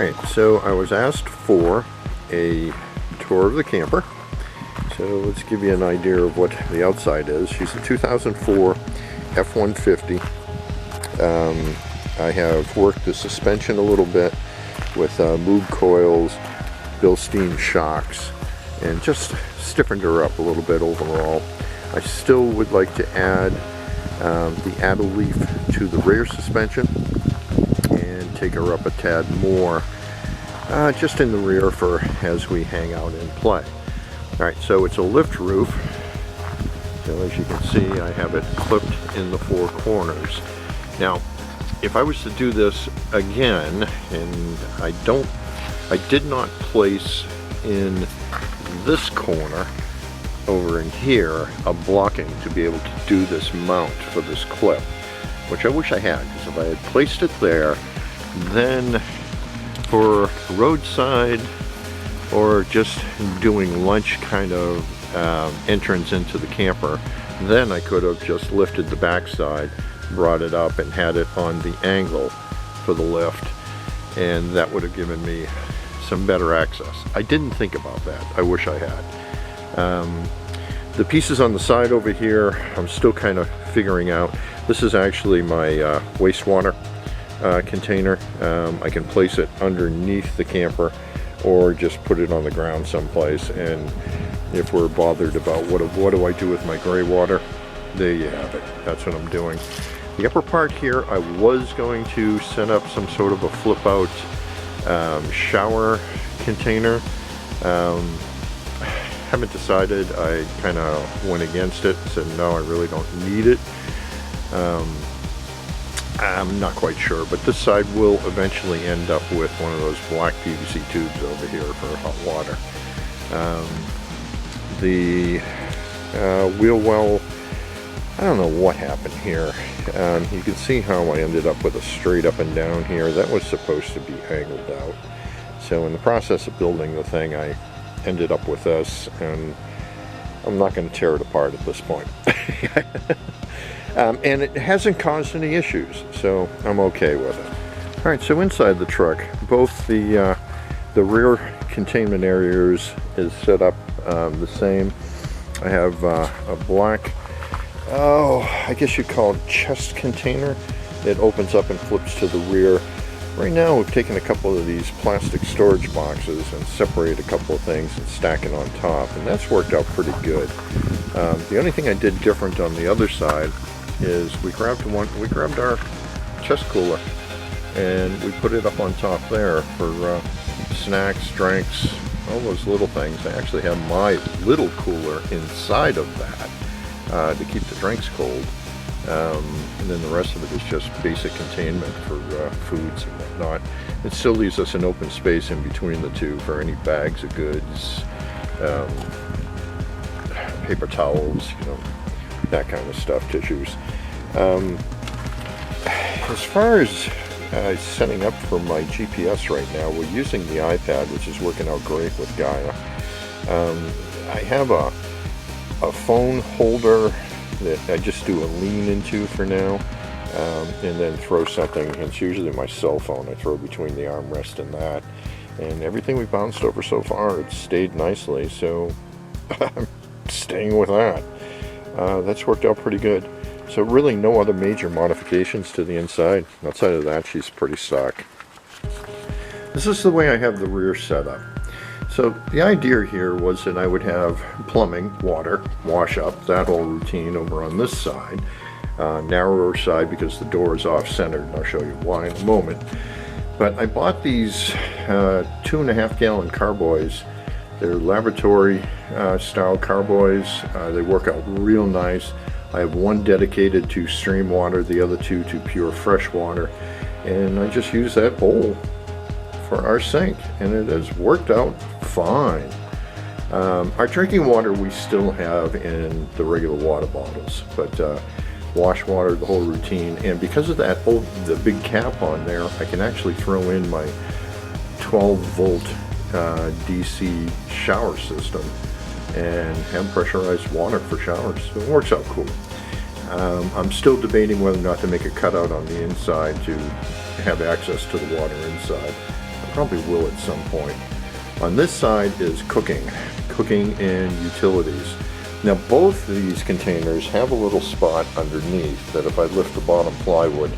Alright, so I was asked for a tour of the camper. So let's give you an idea of what the outside is. She's a 2004 F-150. I have worked the suspension a little bit with Moog coils, Bilstein shocks, and just stiffened her up a little bit overall. I still would like to add the Addle leaf to the rear suspension and take her up a tad more just in the rear for as we hang out and play. Alright, so it's a lift roof. So as you can see, I have it clipped in the four corners. Now, if I was to do this again, and I did not place in this corner over in here a blocking to be able to do this mount for this clip, which I wish I had, because if I had placed it there, then for roadside or just doing lunch kind of entrance into the camper, then I could have just lifted the backside, brought it up, and had it on the angle for the lift, and that would have given me some better access. I didn't think about that. I wish I had. The pieces on the side over here, I'm still kind of figuring out. This is actually my wastewater container. I can place it underneath the camper or just put it on the ground someplace, and if we're bothered about what do I do with my gray water, there you have it. That's what I'm doing. The upper part here, I was going to set up some sort of a flip out shower container. Haven't decided. I kind of went against it, said no, I really don't need it. I'm not quite sure, but this side will eventually end up with one of those black PVC tubes over here for hot water. The wheel well, I don't know what happened here. You can see how I ended up with a straight up and down here. That was supposed to be angled out. So in the process of building the thing, I ended up with this, and I'm not going to tear it apart at this point. And it hasn't caused any issues, so I'm okay with it. Alright, so inside the truck, both the rear containment areas is set up the same. I have a black, I guess you'd call it chest container. It opens up and flips to the rear. Right now we've taken a couple of these plastic storage boxes and separated a couple of things and stack it on top, and that's worked out pretty good. The only thing I did different on the other side is we grabbed our chest cooler and we put it up on top there for snacks, drinks, all those little things. I actually have my little cooler inside of that to keep the drinks cold. And then the rest of it is just basic containment for foods and whatnot. It still leaves us an open space in between the two for any bags of goods, paper towels, that kind of stuff, tissues. As far as setting up for my GPS right now, we're using the iPad, which is working out great with Gaia. I have a phone holder that I just do a lean into for now, and then throw something. It's usually my cell phone. I throw between the armrest and that, and everything we bounced over so far, it's stayed nicely, so I'm staying with that. That's worked out pretty good. So really no other major modifications to the inside. Outside of that, she's pretty stock. This is the way I have the rear set up. So the idea here was that I would have plumbing, water, wash up, that whole routine over on this side. Narrower side because the door is off-centered, and I'll show you why in a moment. But I bought these 2.5 gallon carboys. They're laboratory style carboys. They work out real nice. I have one dedicated to stream water, the other two to pure fresh water, and I just use that bowl for our sink, and it has worked out fine. Our drinking water we still have in the regular water bottles, but wash water, the whole routine, and because of that, the big cap on there, I can actually throw in my 12 volt DC shower system and have pressurized water for showers. So it works out cool. I'm still debating whether or not to make a cutout on the inside to have access to the water inside. probably will at some point. On this side is cooking and utilities. Now both of these containers have a little spot underneath that if I lift the bottom plywood,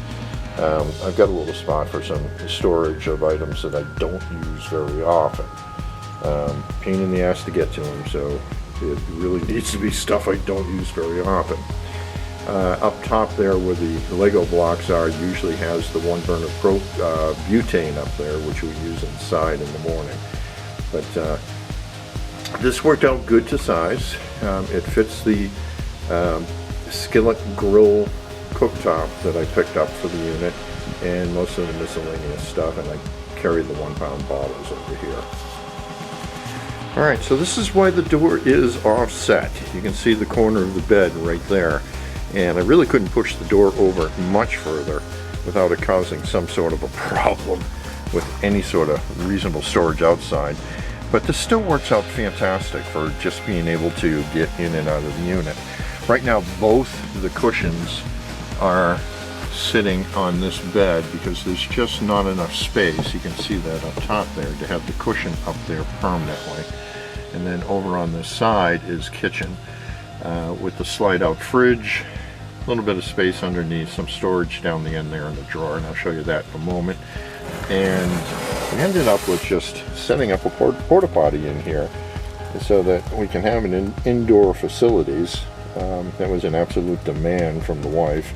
I've got a little spot for some storage of items that I don't use very often. Pain in the ass to get to them, so it really needs to be stuff I don't use very often. Up top there where the Lego blocks are usually has the 1 burner butane up there, which we use inside in the morning. But this worked out good to size. It fits the skillet grill cooktop that I picked up for the unit and most of the miscellaneous stuff, and I carry the 1 pound bottles over here. Alright, so this is why the door is offset. You can see the corner of the bed right there, and I really couldn't push the door over much further without it causing some sort of a problem with any sort of reasonable storage outside. But this still works out fantastic for just being able to get in and out of the unit. Right now both the cushions are sitting on this bed because there's just not enough space. You can see that up top there to have the cushion up there permanently. And then over on this side is kitchen with the slide out fridge, a little bit of space underneath, some storage down the end there in the drawer, and I'll show you that in a moment. And we ended up with just setting up a porta potty in here so that we can have an indoor facilities. That was an absolute demand from the wife,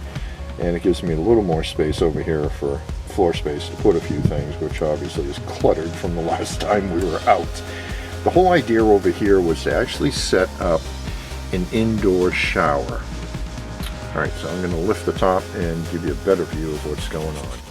and it gives me a little more space over here for floor space to put a few things, which obviously is cluttered from the last time we were out. The whole idea over here was to actually set up an indoor shower. Alright, so I'm going to lift the top and give you a better view of what's going on.